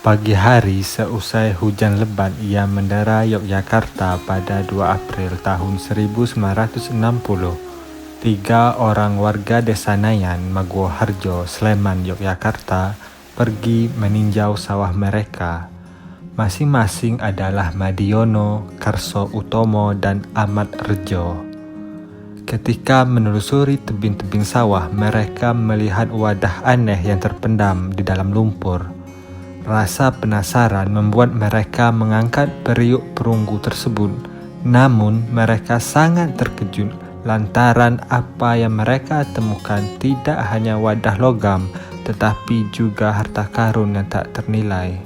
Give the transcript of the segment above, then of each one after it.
Pagi hari seusai hujan lebat ia mendera Yogyakarta pada 2 April tahun 1960. 3 orang warga desa Nayan, Maguwoharjo, Sleman, Yogyakarta pergi meninjau sawah mereka. Masing-masing adalah Madiono, Karso Utomo, dan Ahmad Rejo. Ketika menelusuri tebing-tebing sawah, mereka melihat wadah aneh yang terpendam di dalam lumpur. Rasa penasaran membuat mereka mengangkat periuk perunggu tersebut. Namun mereka sangat terkejut lantaran apa yang mereka temukan tidak hanya wadah logam, tetapi juga harta karun yang tak ternilai.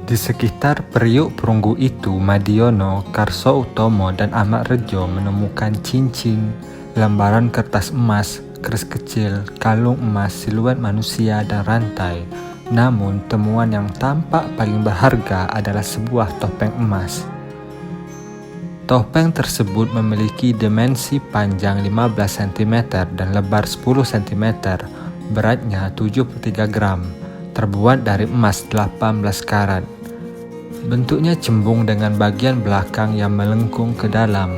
Di sekitar periuk perunggu itu, Madiono, Karso Utomo, dan Ahmad Rejo menemukan cincin, lembaran kertas emas, keris kecil, kalung emas, siluet manusia, dan rantai. Namun, temuan yang tampak paling berharga adalah sebuah topeng emas. Topeng tersebut memiliki dimensi panjang 15 cm dan lebar 10 cm, beratnya 73 gram, terbuat dari emas 18 karat. Bentuknya cembung dengan bagian belakang yang melengkung ke dalam.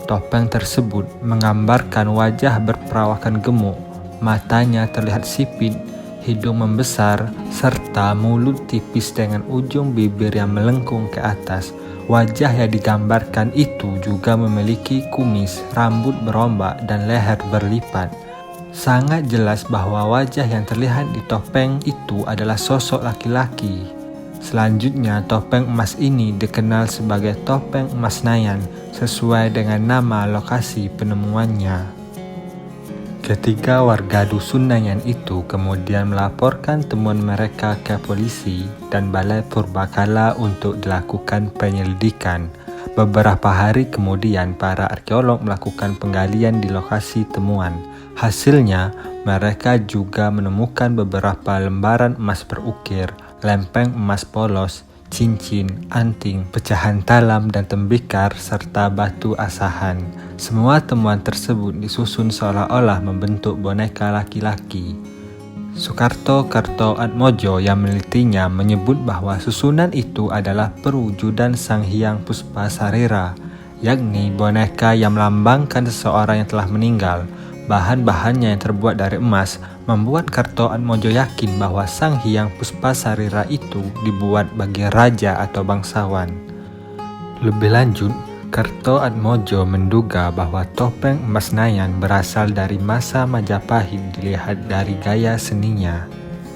Topeng tersebut menggambarkan wajah berperawakan gemuk, matanya terlihat sipit, hidung membesar, serta mulut tipis dengan ujung bibir yang melengkung ke atas. Wajah yang digambarkan itu juga memiliki kumis, rambut berombak, dan leher berlipat. Sangat jelas bahwa wajah yang terlihat di topeng itu adalah sosok laki-laki. Selanjutnya, topeng emas ini dikenal sebagai topeng emas Nayan sesuai dengan nama lokasi penemuannya. Ketiga warga dusun Nayan itu kemudian melaporkan temuan mereka ke polisi dan Balai Purbakala untuk dilakukan penyelidikan. Beberapa hari kemudian, para arkeolog melakukan penggalian di lokasi temuan. Hasilnya, mereka juga menemukan beberapa lembaran emas berukir, lempeng emas polos, cincin, anting, pecahan talam dan tembikar, serta batu asahan. Semua temuan tersebut disusun seolah-olah membentuk boneka laki-laki. Sukarto Kertoatmojo yang menelitinya menyebut bahwa susunan itu adalah perwujudan Sang Hyang Puspasarira, yakni boneka yang melambangkan seseorang yang telah meninggal. Bahan-bahannya yang terbuat dari emas membuat Kertoatmojo yakin bahwa Sang Hyang Puspasarira itu dibuat bagi raja atau bangsawan. Lebih lanjut, Kertoatmojo menduga bahwa topeng emas Nayan berasal dari masa Majapahit dilihat dari gaya seninya.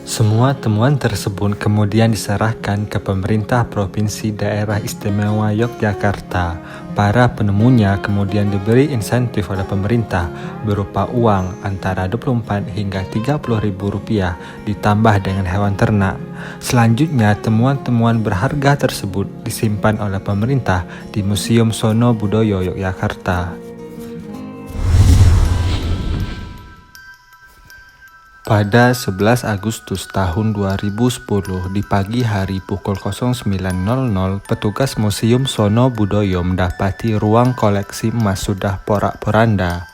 Semua temuan tersebut kemudian diserahkan ke pemerintah Provinsi Daerah Istimewa Yogyakarta. Para penemunya kemudian diberi insentif oleh pemerintah berupa uang antara 24 hingga 30 ribu rupiah ditambah dengan hewan ternak. Selanjutnya, temuan-temuan berharga tersebut disimpan oleh pemerintah di Museum Sono Budoyo Yogyakarta. Pada 11 Agustus tahun 2010 di pagi hari pukul 09.00, petugas Museum Sono Budoyo mendapati ruang koleksi emas sudah porak-poranda.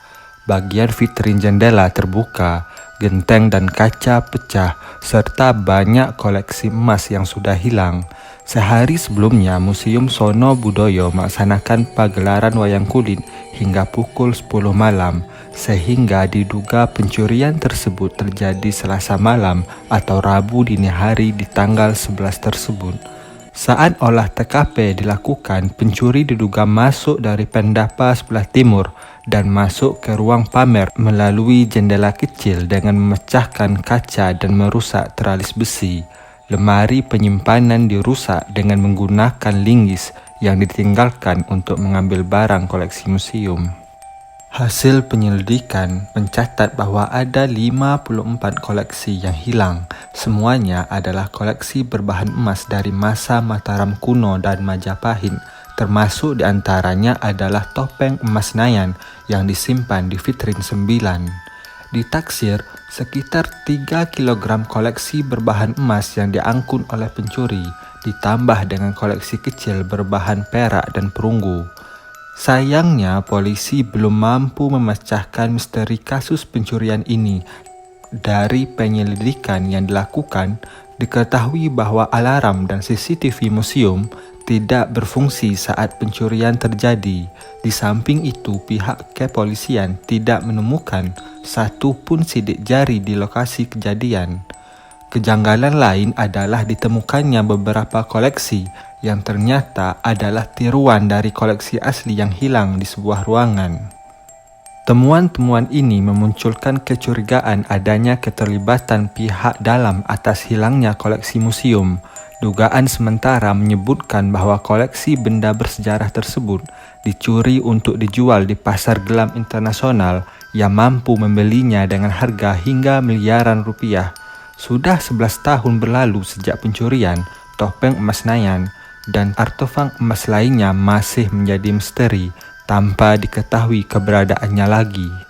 Bagian vitrin jendela terbuka, genteng dan kaca pecah, serta banyak koleksi emas yang sudah hilang. Sehari sebelumnya, Museum Sono Budoyo melaksanakan pagelaran wayang kulit hingga pukul 10 malam, sehingga diduga pencurian tersebut terjadi Selasa malam atau Rabu dini hari di tanggal 11 tersebut. Saat olah TKP dilakukan, pencuri diduga masuk dari pendapa sebelah timur dan masuk ke ruang pamer melalui jendela kecil dengan memecahkan kaca dan merusak teralis besi. Lemari penyimpanan dirusak dengan menggunakan linggis yang ditinggalkan untuk mengambil barang koleksi museum. Hasil penyelidikan mencatat bahwa ada 54 koleksi yang hilang. Semuanya adalah koleksi berbahan emas dari masa Mataram kuno dan Majapahit, termasuk diantaranya adalah topeng emas Nayan yang disimpan di vitrin 9. Ditaksir, sekitar 3 kg koleksi berbahan emas yang diangkut oleh pencuri, ditambah dengan koleksi kecil berbahan perak dan perunggu. Sayangnya, polisi belum mampu memecahkan misteri kasus pencurian ini Dari penyelidikan yang dilakukan, diketahui bahwa alarm dan CCTV museum tidak berfungsi saat pencurian terjadi. Di samping itu, pihak kepolisian tidak menemukan satu pun sidik jari di lokasi kejadian. Kejanggalan lain adalah ditemukannya beberapa koleksi yang ternyata adalah tiruan dari koleksi asli yang hilang di sebuah ruangan. Temuan-temuan ini memunculkan kecurigaan adanya keterlibatan pihak dalam atas hilangnya koleksi museum. Dugaan sementara menyebutkan bahwa koleksi benda bersejarah tersebut dicuri untuk dijual di pasar gelap internasional yang mampu membelinya dengan harga hingga miliaran rupiah. Sudah 11 tahun berlalu sejak pencurian topeng emas Nayan dan artefak emas lainnya masih menjadi misteri tanpa diketahui keberadaannya lagi.